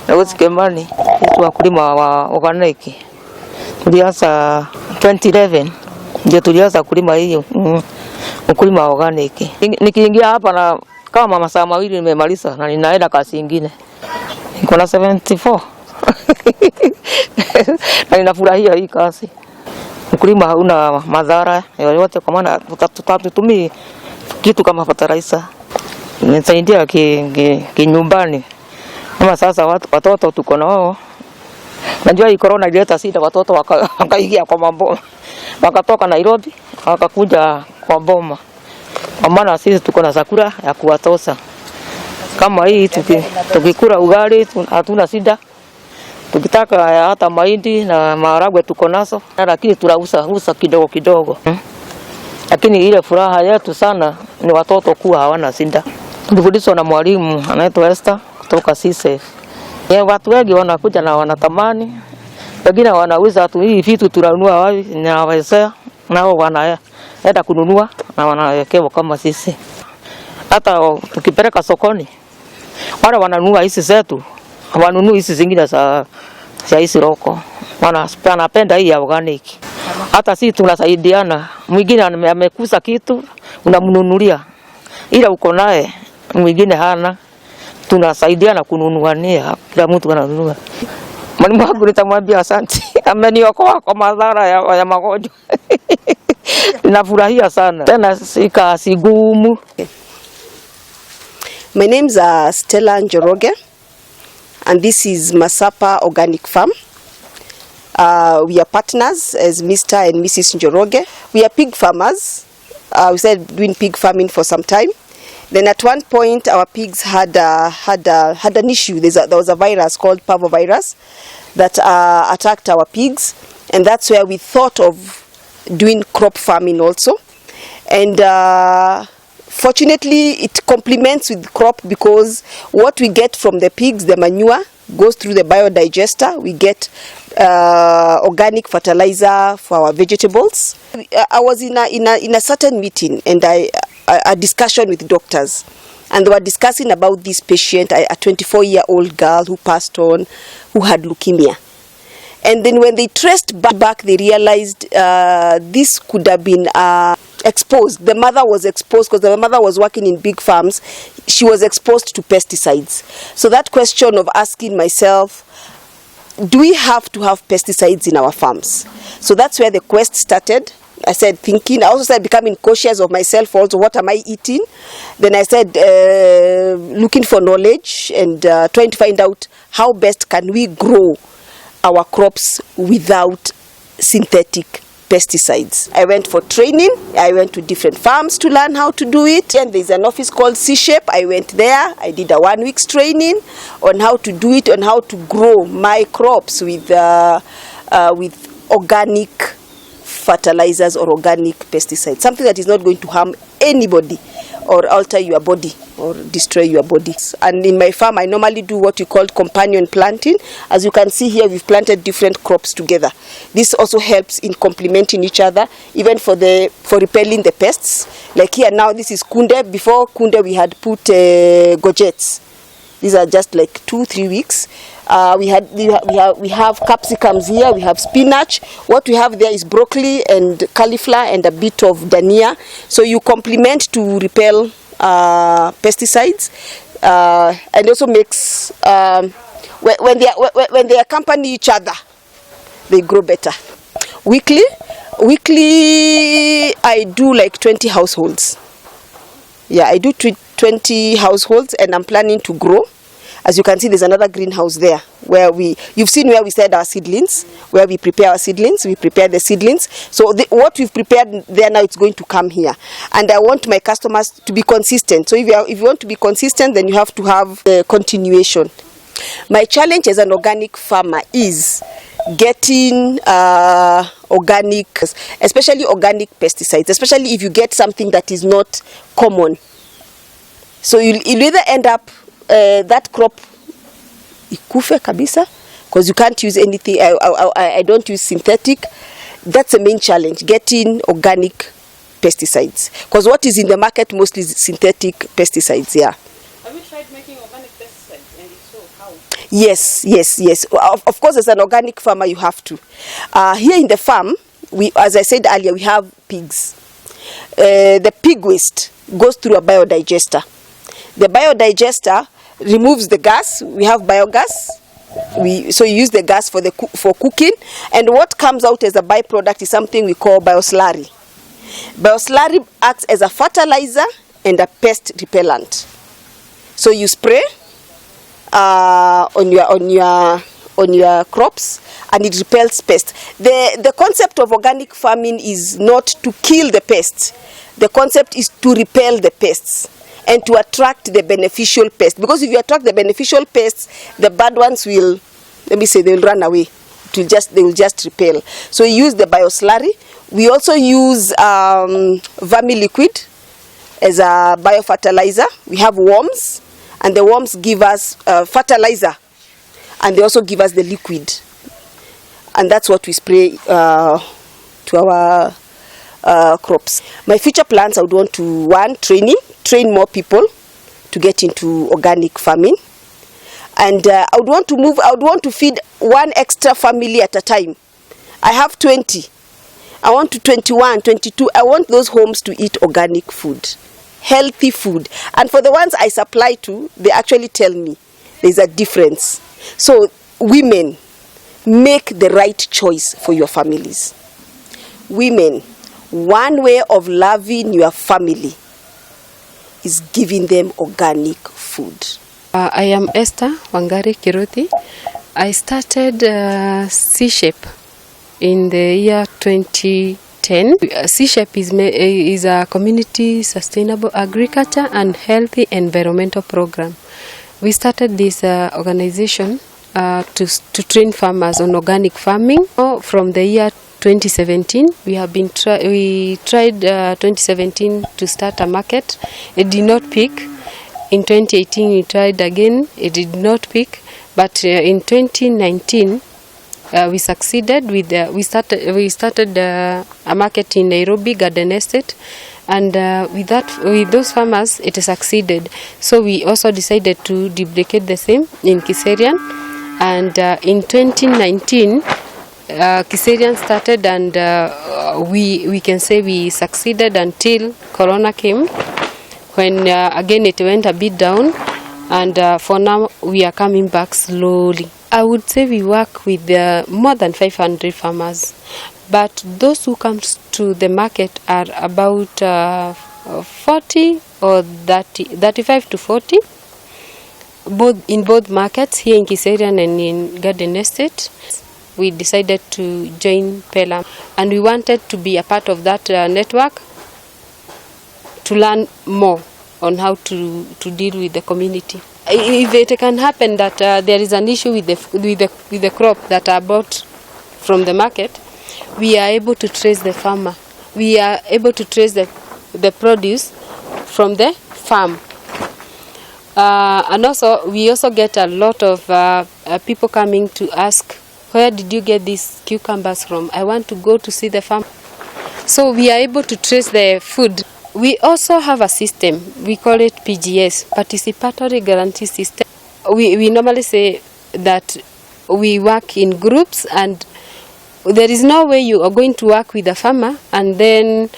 Na usikemani wakulima wa organic. Tulianza 2011 ndio tulianza kulima hiyo ukulima wa organic. Nikiingia hapa na kama masaa mawili nimemaliza na ninaenda kazi nyingine. Niko na 74. Na ninafurahia hii kazi. Ukulima hauna madhara yoyote kwa maana tutatumia kitu kama fertilizer. Nisaidia kinyumbani. Kama sasa watoto tuko nao. Najua hii corona ileta shida, watoto wakaingia kwa maboma. Wakatoka Nairobi wakakuja kwa boma. Kwa maana sisi tuko na chakula ya kuwatosha. Kama hii tukikula ugali hatuna shida. Tukitaka hata mahindi na maharagwe tuko nazo, lakini tunauza kidogo kidogo. Lakini ile furaha yetu sana ni watoto kuwa hawana shida. Tulifundishwa na mwalimu anaitwa Esther kutoka CSF. Watu wengi wanakuja na wanatamani. Wengine wanauliza tu hii vitu tunanunua wapi, nawawezea nao wanaenda kununua na wanawekewa kama sisi. Hata tukipeleka sokoni wale wananunua hizi zetu, wanunua hizi zingine za hizi roko. Wanapenda hii ya organic. Hata sisi tunasaidiana. Mwingine amekusa kitu unamnunulia. Ila uko naye mwingine hana. Tunasaidiana kununuania, kila mtu ananunua. Mwalimu wangu nitamwambia asante. Ameniokoa kwa madhara ya magonjwa. Ninafurahia sana. Tena si gumu. My name is Stella Njoroge, and this is Masapa Organic Farm. We are partners as Mr. and Mrs. Njoroge. We are pig farmers. We started doing pig farming for some time. Then at one point our pigs had an issue. There was a virus called parvovirus that attacked our pigs, and that's where we thought of doing crop farming also. And fortunately it complements with crop, because what we get from the pigs, the manure, goes through the biodigester. We get organic fertilizer for our vegetables. I was in a certain meeting, and a discussion with doctors, and they were discussing about this patient, a 24-year-old girl who passed on, who had leukemia. And then when they traced back, they realized this could have been exposed. The mother was exposed because the mother was working in big farms. She was exposed to pesticides. So that question of asking myself, do we have to have pesticides in our farms? So that's where the quest started. I said thinking, I also started becoming cautious of myself also, what am I eating? Then I said looking for knowledge and trying to find out how best can we grow our crops without synthetic pesticides. I went for training. I went to different farms to learn how to do it. And there's an office called C-Shape. I went there. I did a 1 week's training on how to do it, on how to grow my crops with organic fertilizers or organic pesticides. Something that is not going to harm anybody or alter your body or destroy your body. And in my farm, I normally do what we call companion planting. As you can see here, we've planted different crops together. This also helps in complementing each other, even for repelling the pests. Like here now, this is kunde. Before kunde, we had put gojets. These are just like 2-3 weeks. We have capsicums here. We have spinach. What we have there is broccoli and cauliflower and a bit of dania. So you complement to repel pesticides, and also makes when they accompany each other, they grow better. Weekly I do like 20 households. Yeah, I do 20 households, and I'm planning to grow. As you can see, there's another greenhouse there where you've seen where we set our seedlings, where we prepare our seedlings, we prepare the seedlings. So what we've prepared there now, it's going to come here. And I want my customers to be consistent. So if you want to be consistent, then you have to have continuation. My challenge as an organic farmer is getting organic, especially organic pesticides, especially if you get something that is not common. So you'll either end up that crop ikufe kabisa, because you can't use anything. I don't use synthetic. That's the main challenge, getting organic pesticides, because what is in the market mostly is synthetic pesticides. Yeah. Have you tried making organic pesticides, and if so, how? Yes. Of course, as an organic farmer, you have to. Here in the farm, as I said earlier, we have pigs. The pig waste goes through a biodigester. The biodigester removes the gas. We have biogas. So you use the gas for cooking, and what comes out as a byproduct is something we call bioslurry. Bioslurry acts as a fertilizer and a pest repellent. So you spray on your crops, and it repels pests. The concept of organic farming is not to kill the pests. The concept is to repel the pests and to attract the beneficial pests. Because if you attract the beneficial pests, the bad ones will, they will run away. They will just repel. So we use the bioslurry. We also use vermiliquid as a biofertilizer. We have worms, and the worms give us fertilizer, and they also give us the liquid, and that's what we spray to our crops. My future plans, I would want to train more people to get into organic farming, and I would want to feed one extra family at a time. I have 20. I want to 21, 22. I want those homes to eat organic food, healthy food. And for the ones I supply to, they actually tell me there's a difference. So women, make the right choice for your families. Women, one way of loving your family is giving them organic food. I am Esther Wangari Kiruthi. I started C-Shape in the year 2010. C-Shape is a community sustainable agriculture and healthy environmental program. We started this organization to train farmers on organic farming. From the year 2017, we tried 2017 to start a market. It did not pick. In 2018, we tried again. It did not pick. But in 2019, we succeeded with we started a market in Nairobi Garden Estate, and with those farmers it succeeded. So we also decided to duplicate the same in Kiserian, and in 2019 Kiserian started, and we can say we succeeded until Corona came, when again it went a bit down, and for now we are coming back slowly. I would say we work with more than 500 farmers, but those who come to the market are about 40 or 35 to 40, in both markets, here in Kiserian and in Garden Estate. We decided to join PELAM, and we wanted to be a part of that network to learn more on how to deal with the community. If it can happen that there is an issue with the crop that are bought from the market, we are able to trace the farmer. We are able to trace the produce from the farm. And also, we also get a lot of people coming to ask, where did you get these cucumbers from? I want to go to see the farm. So we are able to trace the food. We also have a system, we call it PGS, Participatory Guarantee System. We normally say that we work in groups, and there is no way you are going to work with a farmer and then,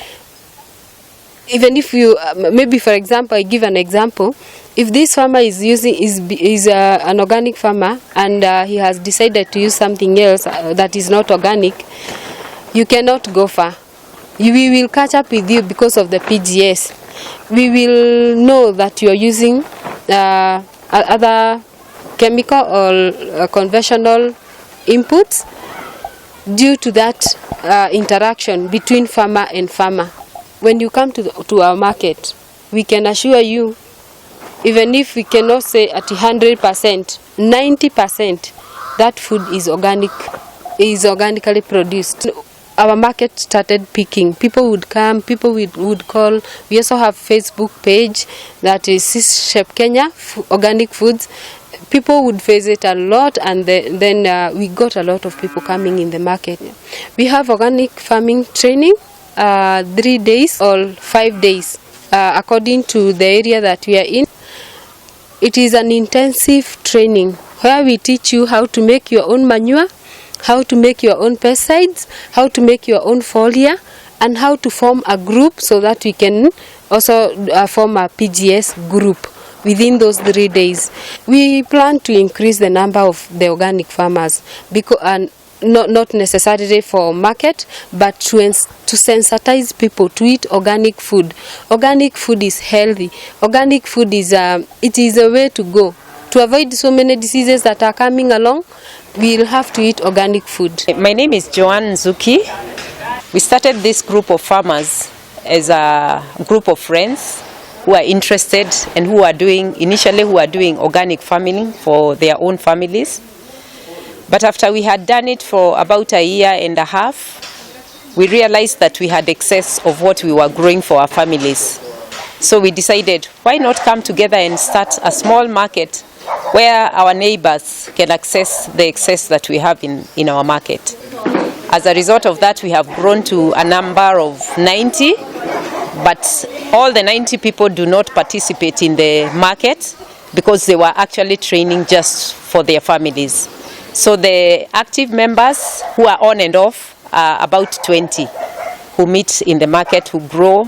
even if you, maybe for example, I give an example, if this farmer is an organic farmer and he has decided to use something else that is not organic, you cannot go far. We will catch up with you because of the PGS. We will know that you are using other chemical or conventional inputs due to that interaction between farmer and farmer. When you come to our market, we can assure you, even if we cannot say at 100%, 90% that food is organically produced. Our market started picking. People would come, people would call. We also have Facebook page that is C-Shape Kenya, Organic Foods. People would visit a lot, and then we got a lot of people coming in the market. We have organic farming training, 3 days or 5 days, according to the area that we are in. It is an intensive training where we teach you how to make your own manure, how to make your own pesticides, how to make your own foliar, and how to form a group so that we can also form a PGS group within those 3 days. We plan to increase the number of the organic farmers, because not necessarily for market, but to sensitize people to eat organic food. Organic food is healthy. Organic food is it is a way to go. To avoid so many diseases that are coming along, we'll have to eat organic food. My name is Joanne Zuki. We started this group of farmers as a group of friends who are interested and who are doing organic farming for their own families. But after we had done it for about a year and a half, we realized that we had excess of what we were growing for our families. So we decided, why not come together and start a small market where our neighbors can access the excess that we have in our market. As a result of that, we have grown to a number of 90, but all the 90 people do not participate in the market because they were actually training just for their families. So the active members who are on and off are about 20 who meet in the market, who grow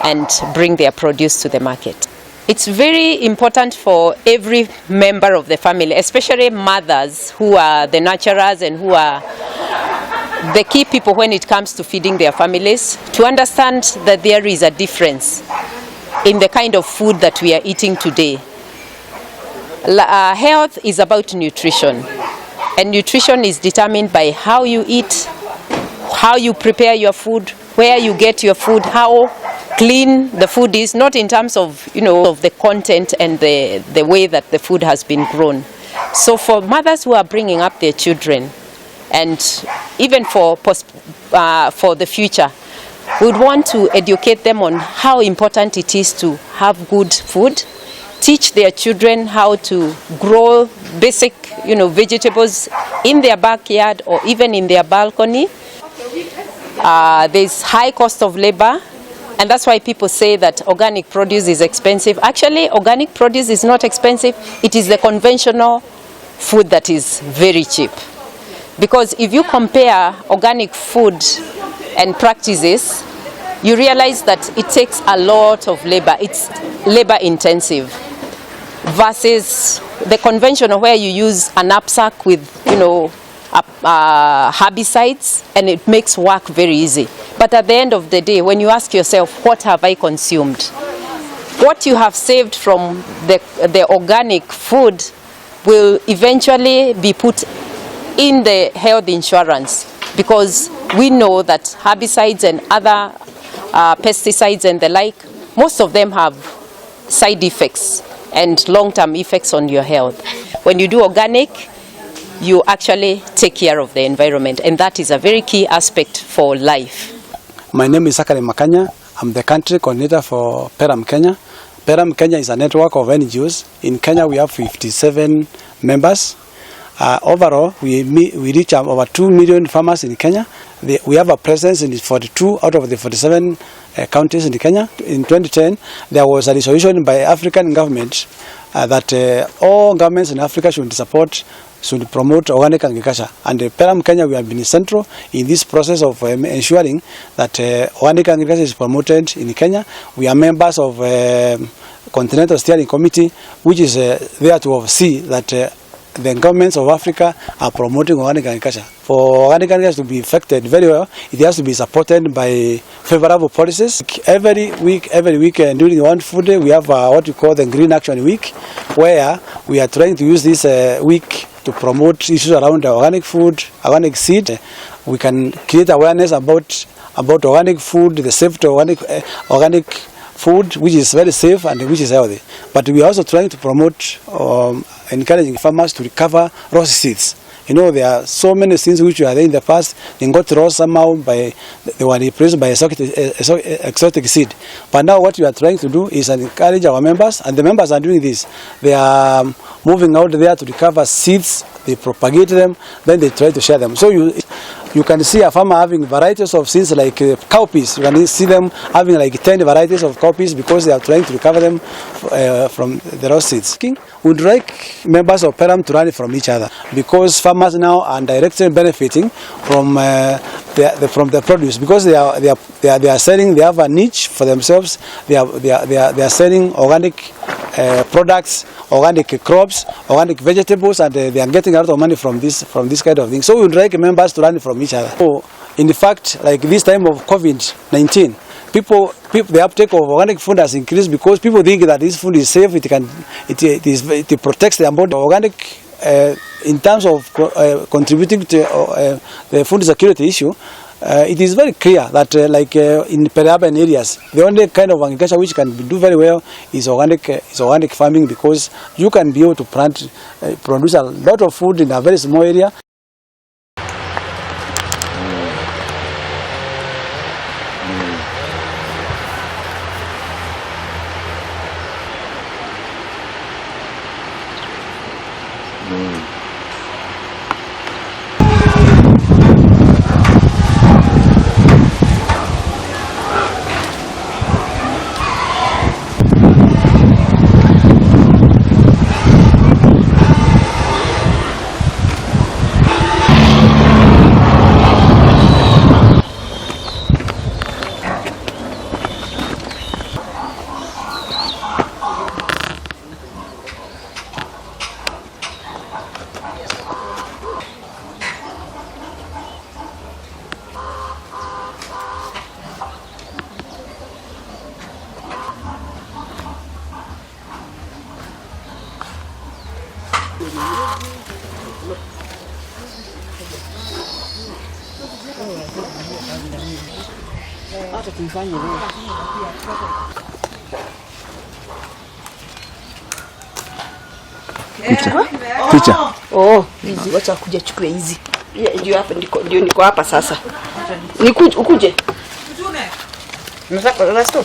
and bring their produce to the market. It's very important for every member of the family, especially mothers who are the nurturers and who are the key people when it comes to feeding their families, to understand that there is a difference in the kind of food that we are eating today. Health is about nutrition. And nutrition is determined by how you eat, how you prepare your food, where you get your food, how clean the food is, not in terms of, of the content and the way that the food has been grown. So for mothers who are bringing up their children, and even for the future, we would want to educate them on how important it is to have good food, teach their children how to grow basic, vegetables in their backyard or even in their balcony. There's high cost of labor, and that's why people say that organic produce is expensive. Actually, organic produce is not expensive. It is the conventional food that is very cheap. Because if you compare organic food and practices, you realize that it takes a lot of labor. It's labor intensive versus the conventional where you use a knapsack with, herbicides, and it makes work very easy. But at the end of the day, when you ask yourself, what have I consumed? What you have saved from the organic food will eventually be put in the health insurance, because we know that herbicides and other pesticides and the like, most of them have side effects and long-term effects on your health. When you do organic, you actually take care of the environment, and that is a very key aspect for life. My name is Sakari Makanya. I'm the country coordinator for Peram Kenya. Peram Kenya is a network of NGOs. In Kenya, we have 57 members. Overall, we reach over 2 million farmers in Kenya. We have a presence in 42 out of the 47 counties in Kenya. In 2010, there was a resolution by African government that all governments in Africa should promote organic agriculture. And Peram Kenya, we have been central in this process of ensuring that organic agriculture is promoted in Kenya. We are members of Continental Steering Committee, which is there to oversee that the governments of Africa are promoting organic agriculture. For organic agriculture to be effected very well, it has to be supported by favorable policies. Every week during One Food Day, we have what we call the Green Action Week, where we are trying to use this week to promote issues around organic food, organic seed. We can create awareness about organic food, the safety of organic food, which is very safe and which is healthy. But we are also trying to promote encouraging farmers to recover raw seeds. There are so many things which were there in the past. They got lost somehow they were replaced by exotic seed. But now what we are trying to do is encourage our members, and the members are doing this. They are moving out there to recover seeds, they propagate them, then they try to share them. So you can see a farmer having varieties of seeds like cowpeas. You can see them having like 10 varieties of cowpeas because they are trying to recover them from the raw seeds. Would like members of PERAM to learn from each other because farmers now are directly benefiting from the produce because they are selling. They have a niche for themselves. They are selling organic products, organic crops, organic vegetables, and they are getting a lot of money from this kind of thing. So we would like members to learn from each other. So, in fact, like this time of COVID-19, people the uptake of organic food has increased because people think that this food is safe. It protects their body. Organic, in terms of contributing to the food security issue. It is very clear that in peri-urban areas, the only kind of agriculture which can do very well is organic farming because you can be able to produce a lot of food in a very small area. Picha. Oh, hizi wacha kuja chukue hizi. Ndio hapa ndio niko hapa sasa. Ukuje. Let's go.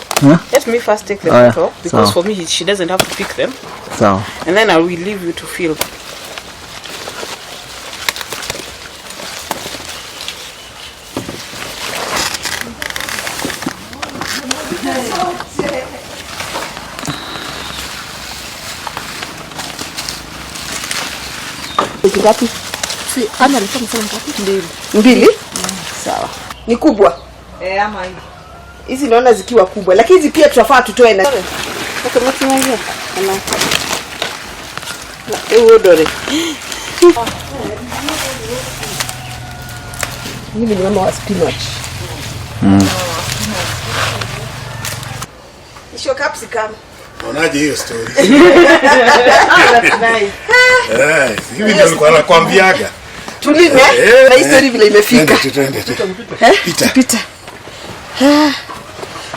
Let me first take the photo because for me she doesn't have to pick them. So. And then I will leave you to film. Ngapi? Si ana alisema ngapi? Mbili. Sawa. Ni kubwa? Ama hivi. Hizi naona zikiwa kubwa, lakini hizi pia tunafaa tutoe na. Okay, what's my name? Dore. Hivi ni mama wa spinach. Isho capsicum. Unaje hiyo story? That's nice. Hivi ndio nilikuwa nakwambiaga. Tulime na history vile imefika. Twende. Pita.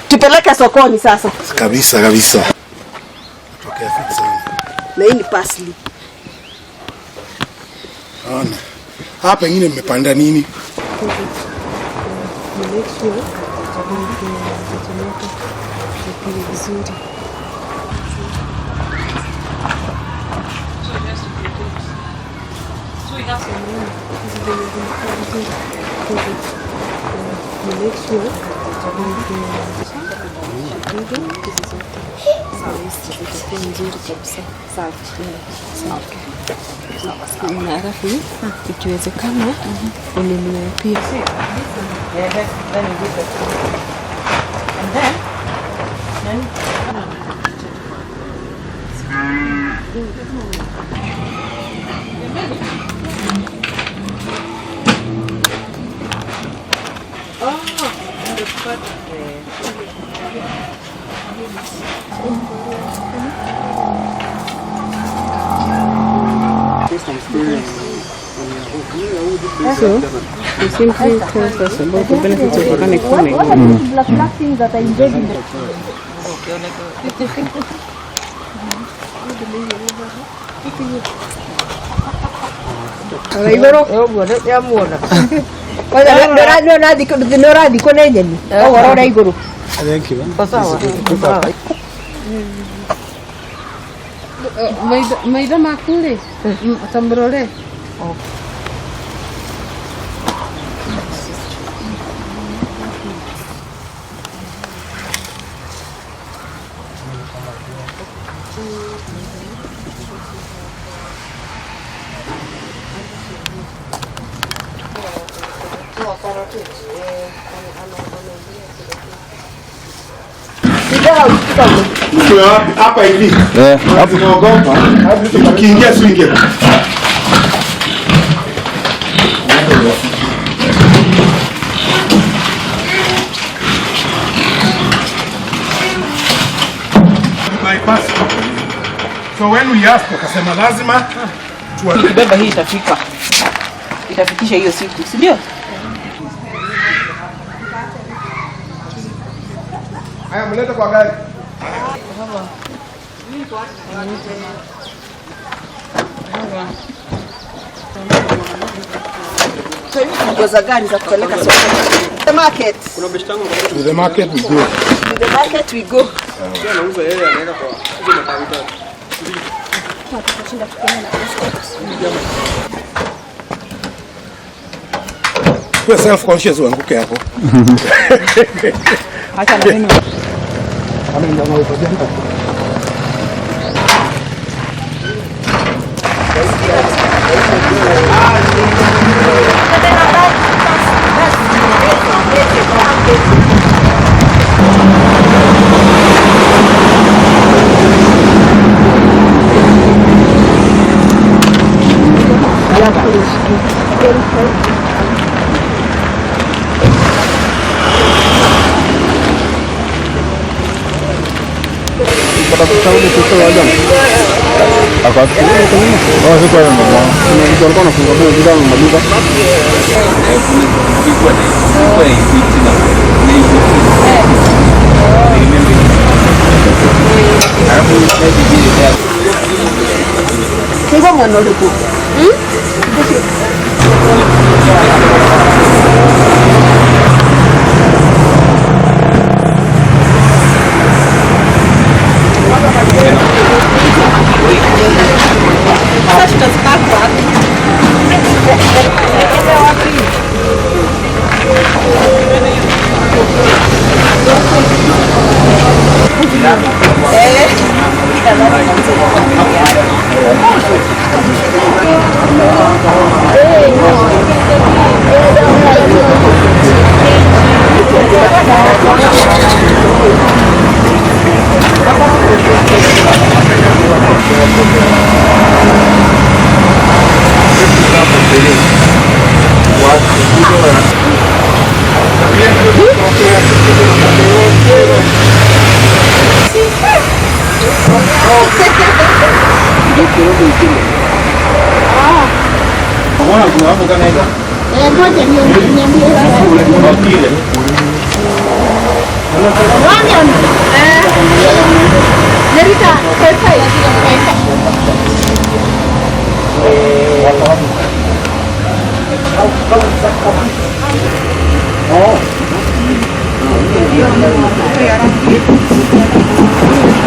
Tupeleke sokoni sasa. Kabisa. Tokea fiti sana. Na hii ni parsley. Ona. Hapa pengine mmepanda nini? Alafu ikiwezekana ununue pia. So, you simply tell us about the benefits of organic farming. What are these black things that are embedded in the... Thank you. Maida makule, tambrole. Hapa hivi. Hapo tunaogopa. Ukiingia swinge. Bypass. So when we asked wakasema lazima tukibeba hii itafika. Itafikisha hiyo siku, si ndio? haya mleta kwa gari. So hivi tungoza gari za kupeleka sokoni. The market. To the market we go. To the market we go. Anauza yeye anaweka kwa hizo matawi. Tutashinda tukienda na Kwa self conscious wanguke hapo. Acha na mimi. Anaenda na upajanga.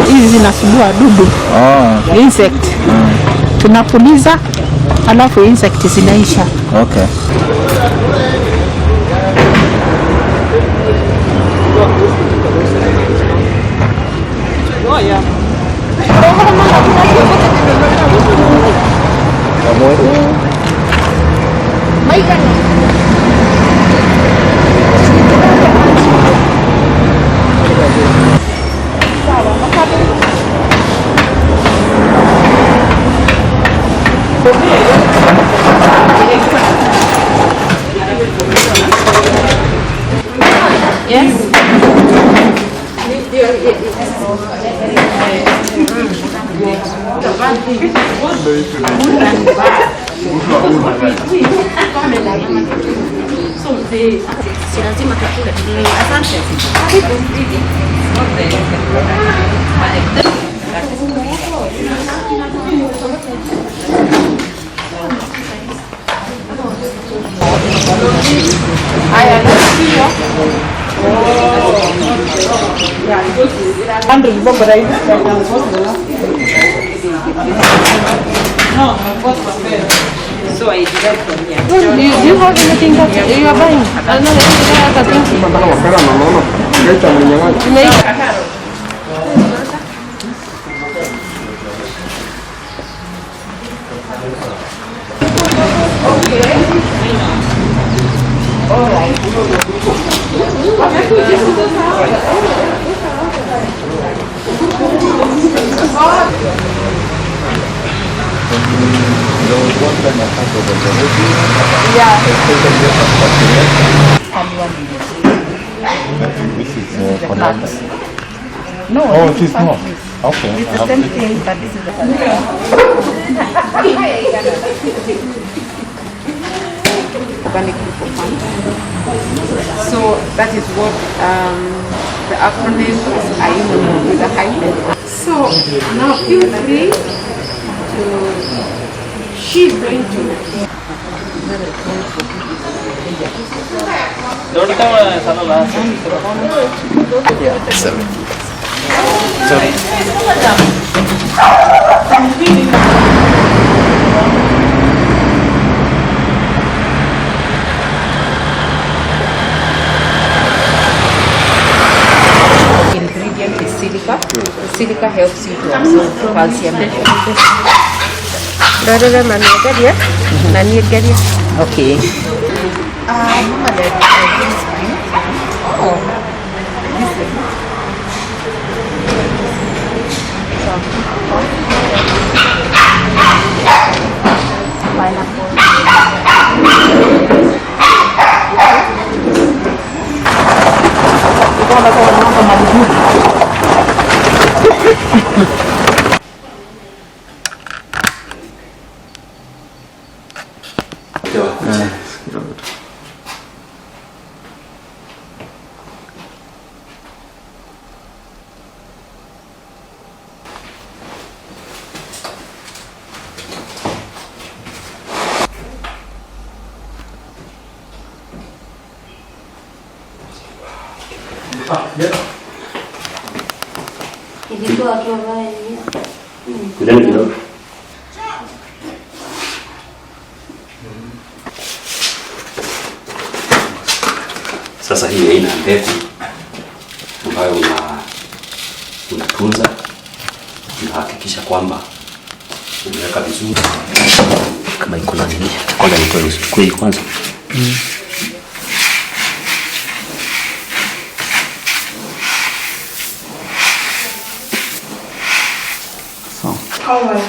Hizi zinasumbua dudu. Insect. Tunapuliza alafu insect zinaisha. Okay. So I direct from here. Do you have anything that you are buying? This is no, oh, it is not. Okay. It's the same thing, but this is the Organic group of funds. So that is what the acronym is with the hyphen. So now feel free to, she's going to. Ingredient is silica. Silica helps you to absorb calcium. Okay. Kujani kidogo. Sasa hii aina mbegu ambayo unatunza, unahakikisha kwamba umeweka vizuri kama iko na nini. Kwanza nitoe kweli kwanza. Alright.